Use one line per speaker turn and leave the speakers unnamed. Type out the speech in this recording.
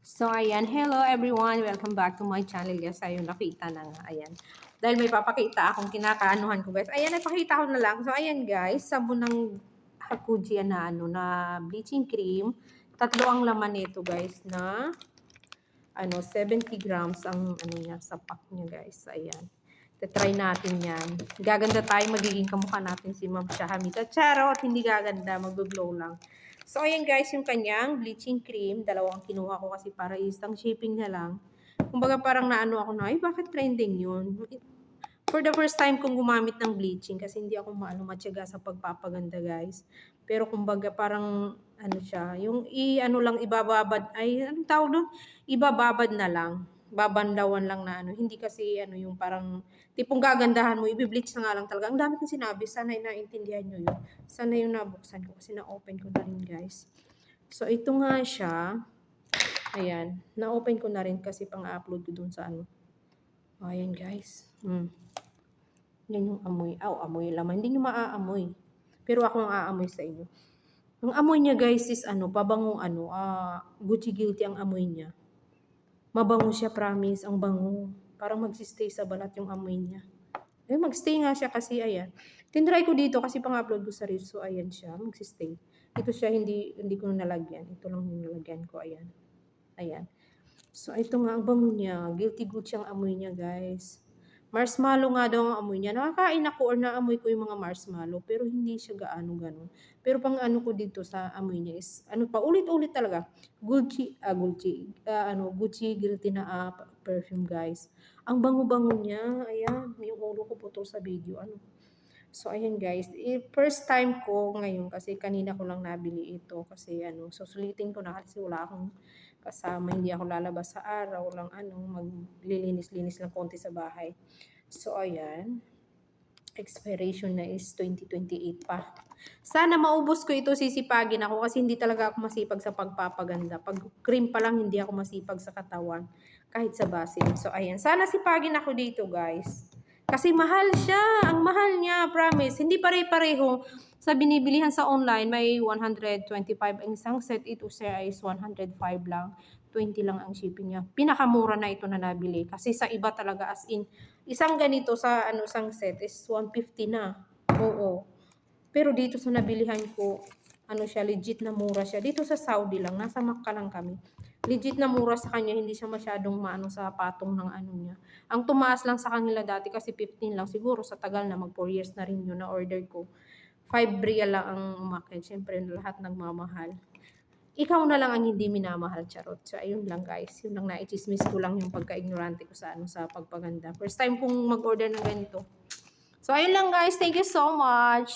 So, ayan. Hello, everyone. Welcome back to my channel, guys. Ayun, nakita na nga. Ayan. Dahil may papakita akong kinakaanuhan ko, guys. Ayan, napakita ko na lang. So, ayan, guys. Sabon ng Hakuji na, na bleaching cream. Tatlo ang laman nito, guys, na 70 grams ang niya, sa pack niya, guys. Ayan. Try natin yan. Gaganda tayo, magiging kamukha natin si Ma'am Shahamita. Charot, hindi gaganda, mag-glow lang. So, ayan guys, yung kanyang bleaching cream. Dalawang kinuha ko kasi para isang shipping na lang. Kumbaga parang naano ako na, ay bakit trending yun? For the first time kong gumamit ng bleaching kasi hindi ako matyaga sa pagpapaganda guys. Pero kumbaga parang siya, yung lang ibababad, ay anong tawag doon? Ibababad na lang. Babandawan lang na hindi kasi yung parang tipong gagandahan mo, i-bleach na nga lang talaga. Ang dami kong sinabi, sana naintindihan nyo yun. Sana yung nabuksan ko kasi na-open ko na rin guys. So ito nga siya. Ayan, na-open ko na rin kasi pang-upload ko dun sa ayan guys. Yan yung amoy. Amoy laman. Hindi nyo maaamoy. Pero ako ang aamoy sa inyo. Ang amoy niya guys is pabangong Gucci Guilty ang amoy niya. Mabango siya, promise. Ang bango. Parang magsistay sa balat yung amoy niya. Magstay nga siya kasi ayan. Tinry ko dito kasi pang-upload ko sa Reels. So ayan siya, magsistay. Ito siya, hindi ko nalagyan. Ito lang yung nalagyan ko. Ayan. Ayan. So ito nga, ang bango niya. Guilty Gucci ang amoy niya guys. Marshmallow nga daw ang amoy niya. Nakakain ako or naamoy ko yung mga marshmallow. Pero hindi siya gaano ganon. Pero pang ko dito sa amoy niya is, ulit-ulit talaga. Gucci Guilty na perfume guys. Ang bango-bango niya. Ayan, yung ulo ko putol sa video. So, ayan guys. First time ko ngayon kasi kanina ko lang nabili ito. Kasi susulitin ko na kasi wala akong kasama. Hindi ako lalabas sa araw lang maglilinis-linis lang konti sa bahay. So, ayan. Expiration na is 2028 pa. Sana maubos ko ito, sisipagin ako kasi hindi talaga ako masipag sa pagpapaganda. Pag cream pa lang, hindi ako masipag sa katawan. Kahit sa basin. So, ayan. Sana sipagin ako dito, guys. Kasi mahal siya. Ang mahal niya, promise. Hindi pare-pareho. Sa binibilihan sa online, may 125 ang isang set. Ito siya is 105 lang. 20 lang ang shipping niya. Pinakamura na ito na nabili. Kasi sa iba talaga as in, isang ganito sa isang set is 150 na. Oo. Pero dito sa nabilihan ko, siya, legit na mura siya. Dito sa Saudi lang, nasa Makkah lang kami. Legit na mura sa kanya, hindi siya masyadong sa patong ng niya. Ang tumaas lang sa kanila dati kasi 15 lang. Siguro sa tagal na, mag 4 years na rin yun na order ko. 5 real lang ang umakit. Siyempre, lahat nagmamahal. Ikaw na lang ang hindi minamahal, charot. So, ayun lang guys. Yun lang, naichismis ko lang yung pagka-ignorante ko sa sa pagpaganda. First time kong mag-order ng ganito. So, ayun lang guys. Thank you so much.